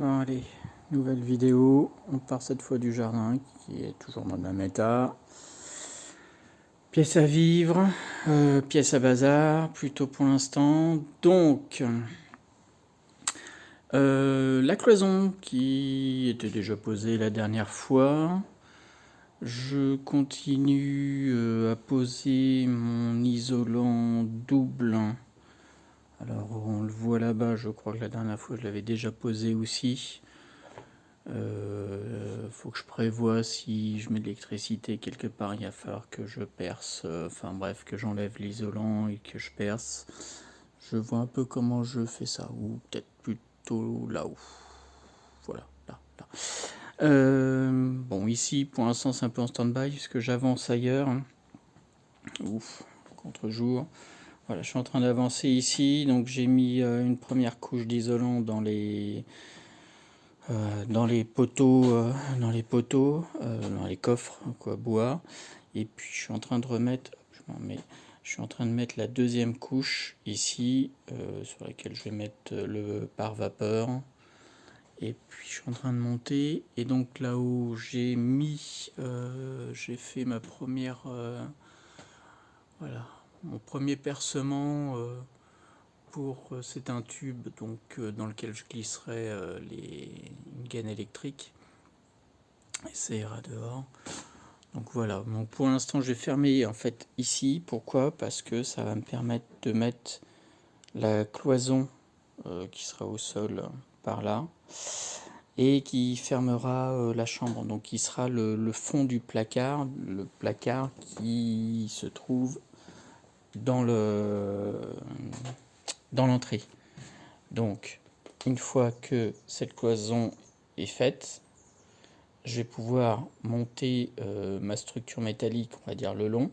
Bon allez, nouvelle vidéo, on part cette fois du jardin qui est toujours dans le même état. Pièce à vivre, pièce à bazar plutôt pour l'instant. Donc, la cloison qui était déjà posée la dernière fois. Je continue à poser mon isolant double. Alors on le voit là-bas, je crois que la dernière fois je l'avais déjà posé aussi. Faut que je prévoie si je mets de l'électricité quelque part, il va falloir que je perce, enfin bref, que j'enlève l'isolant et que je perce. Je vois un peu comment je fais ça, ou peut-être plutôt là-haut. Voilà, là. Bon, ici, pour l'instant, c'est un peu en stand-by, puisque j'avance ailleurs. Ouf, contre-jour. Voilà, je suis en train d'avancer ici, donc j'ai mis une première couche d'isolant dans les poteaux, dans les coffres, quoi, bois. Et puis je suis en train de remettre, je suis en train de mettre la deuxième couche ici, sur laquelle je vais mettre le pare-vapeur. Et puis je suis en train de monter. Et donc là-haut, j'ai mis, j'ai fait ma première, voilà, mon premier percement. C'est un tube donc dans lequel je glisserai une gaine électrique et ça ira dehors. Donc voilà, donc pour l'instant j'ai fermé en fait ici. Pourquoi? Parce que ça va me permettre de mettre la cloison qui sera au sol par là et qui fermera la chambre, donc qui sera le fond du placard, le placard qui se trouve dans l'entrée. Donc, une fois que cette cloison est faite, je vais pouvoir monter ma structure métallique, on va dire le long,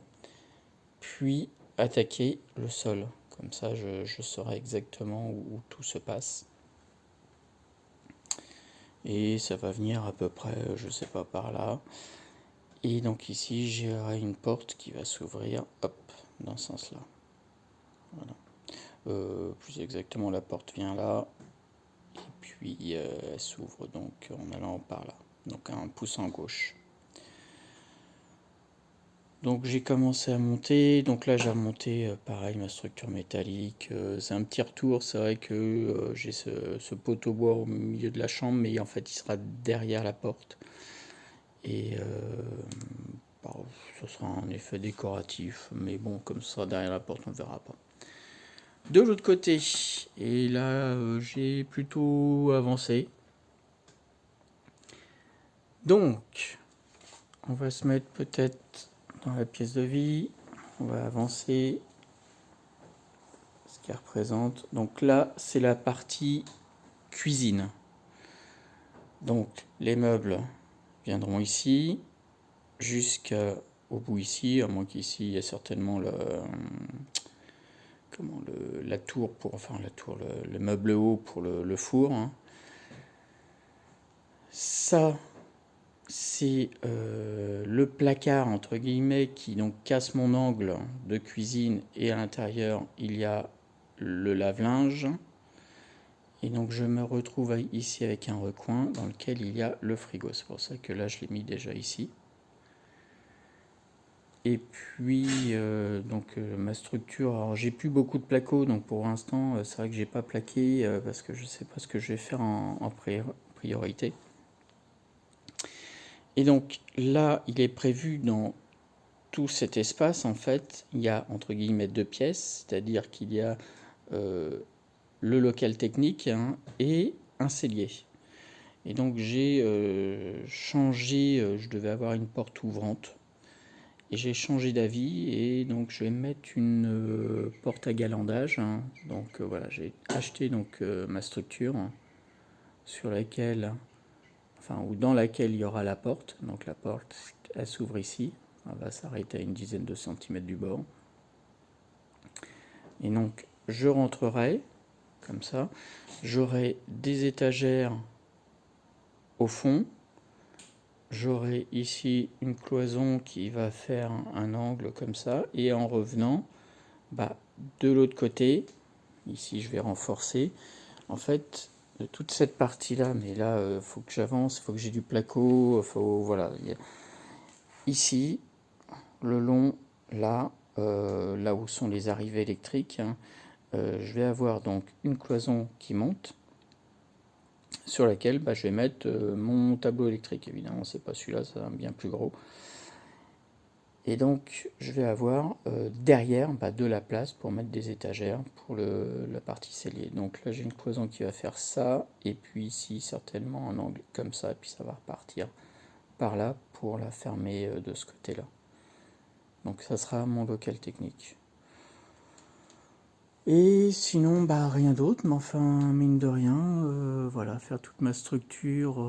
puis attaquer le sol. Comme ça, je saurai exactement où tout se passe. Et ça va venir à peu près, je sais pas, par là. Et donc ici, j'aurai une porte qui va s'ouvrir, hop, dans ce sens-là. Voilà. Plus exactement, la porte vient là. Et puis elle s'ouvre donc en allant par là, donc un pouce en gauche. Donc j'ai commencé à monter, donc là j'ai remonté pareil ma structure métallique, c'est un petit retour, c'est vrai que j'ai ce poteau bois au milieu de la chambre, mais en fait il sera derrière la porte, et bah, ce sera un effet décoratif, mais bon, comme ce sera derrière la porte, on ne verra pas. De l'autre côté, et là j'ai plutôt avancé, donc on va se mettre peut-être dans la pièce de vie, on va avancer ce qu'elle représente. Donc là, c'est la partie cuisine. Donc les meubles viendront ici, jusqu'au bout ici, à moins qu'ici il y a certainement la tour pour, enfin la tour, le meuble haut pour le four. Hein. Ça, c'est le placard entre guillemets qui donc casse mon angle de cuisine, et à l'intérieur il y a le lave-linge, et donc je me retrouve ici avec un recoin dans lequel il y a le frigo. C'est pour ça que là je l'ai mis déjà ici. Et puis ma structure, alors j'ai plus beaucoup de placo, donc pour l'instant c'est vrai que j'ai pas plaqué parce que je sais pas ce que je vais faire en priorité. Et donc là, il est prévu dans tout cet espace, en fait, il y a entre guillemets deux pièces, c'est-à-dire qu'il y a le local technique, hein, et un cellier. Et donc j'ai changé, je devais avoir une porte ouvrante, et j'ai changé d'avis, et donc je vais mettre une porte à galandage. Hein. Donc voilà, j'ai acheté donc ma structure, hein, sur laquelle, enfin, ou dans laquelle il y aura la porte. Donc la porte, elle s'ouvre ici, elle va s'arrêter à une dizaine de centimètres du bord. Et donc je rentrerai comme ça, j'aurai des étagères au fond, j'aurai ici une cloison qui va faire un angle comme ça, et en revenant, bah, de l'autre côté, ici je vais renforcer, en fait toute cette partie-là, mais là, faut que j'avance, il faut que j'ai du placo, voilà. Ici, le long, là, là où sont les arrivées électriques, hein, je vais avoir donc une cloison qui monte, sur laquelle je vais mettre mon tableau électrique. Évidemment, c'est pas celui-là, c'est un bien plus gros. Et donc, je vais avoir derrière de la place pour mettre des étagères pour la partie scellée. Donc là, j'ai une cloison qui va faire ça, et puis ici, certainement un angle comme ça, et puis ça va repartir par là pour la fermer de ce côté-là. Donc ça sera mon local technique. Et sinon, rien d'autre, mais enfin, mine de rien, voilà, faire toute ma structure,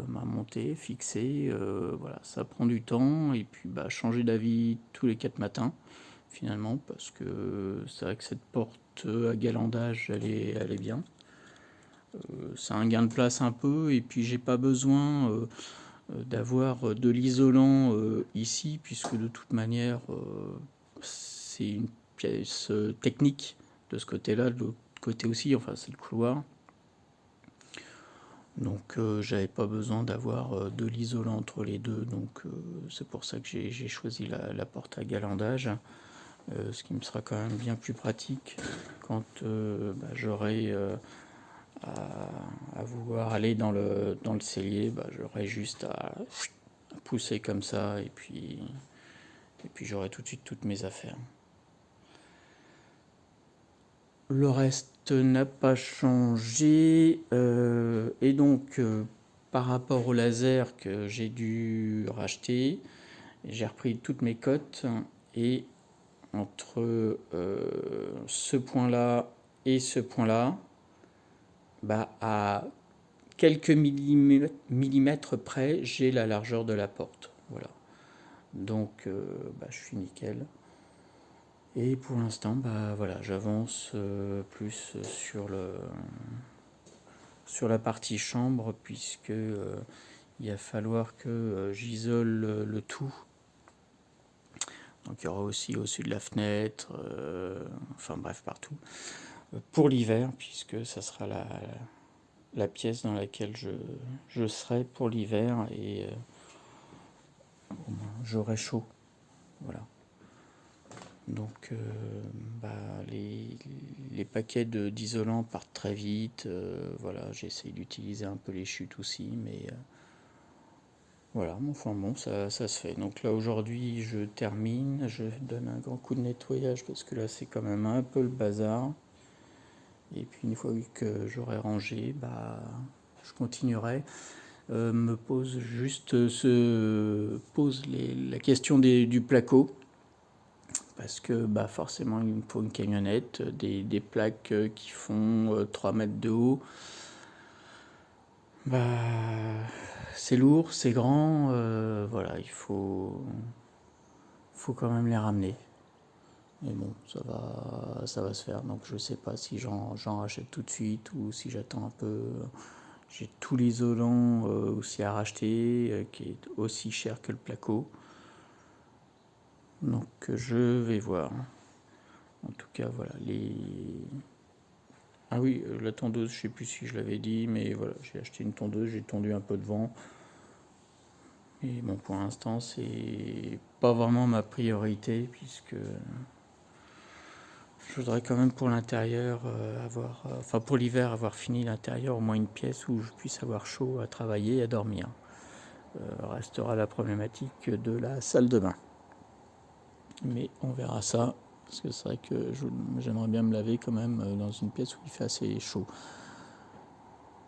ma montée, fixer, voilà, ça prend du temps, et puis changer d'avis tous les 4 matins, finalement, parce que c'est vrai que cette porte à galandage, elle est bien. C'est un gain de place un peu, et puis j'ai pas besoin d'avoir de l'isolant ici, puisque de toute manière, c'est une pièce technique de ce côté-là, de l'autre côté aussi, enfin c'est le couloir. Donc j'avais pas besoin d'avoir de l'isolant entre les deux, donc c'est pour ça que j'ai choisi la porte à galandage, ce qui me sera quand même bien plus pratique quand j'aurai à vouloir aller dans le cellier, j'aurai juste à pousser comme ça, et puis j'aurai tout de suite toutes mes affaires. Le reste n'a pas changé, et donc par rapport au laser que j'ai dû racheter, j'ai repris toutes mes cotes, et entre ce point-là et ce point-là, à quelques millimètres près, j'ai la largeur de la porte. Voilà. Donc je suis nickel. Et pour l'instant, voilà, j'avance plus sur la partie chambre, puisque il va falloir que j'isole le tout. Donc il y aura aussi au-dessus de la fenêtre, enfin bref, partout, pour l'hiver, puisque ça sera la pièce dans laquelle je serai pour l'hiver, et j'aurai chaud. Voilà. Donc les paquets d'isolant partent très vite. Voilà, j'essaye d'utiliser un peu les chutes aussi, mais voilà, enfin bon, ça se fait. Donc là aujourd'hui je termine, je donne un grand coup de nettoyage parce que là c'est quand même un peu le bazar. Et puis une fois que j'aurai rangé, je continuerai. Me pose juste la question du placo. Parce que forcément il me faut une camionnette, des plaques qui font 3 mètres de haut. C'est lourd, c'est grand, voilà, il faut quand même les ramener. Mais bon, ça va se faire. Donc je sais pas si j'en rachète tout de suite ou si j'attends un peu. J'ai tout l'isolant aussi à racheter, qui est aussi cher que le placo. Donc je vais voir. En tout cas, voilà, Ah oui, la tondeuse, je sais plus si je l'avais dit, mais voilà, j'ai acheté une tondeuse, j'ai tondu un peu de vent. Et bon, pour l'instant, c'est pas vraiment ma priorité, puisque je voudrais quand même pour l'intérieur enfin pour l'hiver, avoir fini l'intérieur, au moins une pièce où je puisse avoir chaud à travailler et à dormir. Restera la problématique de la salle de bain. Mais on verra ça, parce que c'est vrai que j'aimerais bien me laver quand même dans une pièce où il fait assez chaud.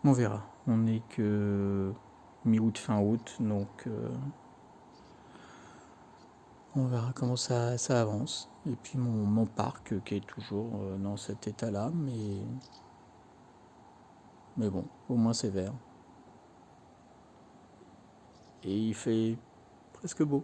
On verra. On n'est que mi-août, fin août, donc on verra comment ça avance. Et puis mon parc qui est toujours dans cet état-là, mais bon, au moins c'est vert. Et il fait presque beau.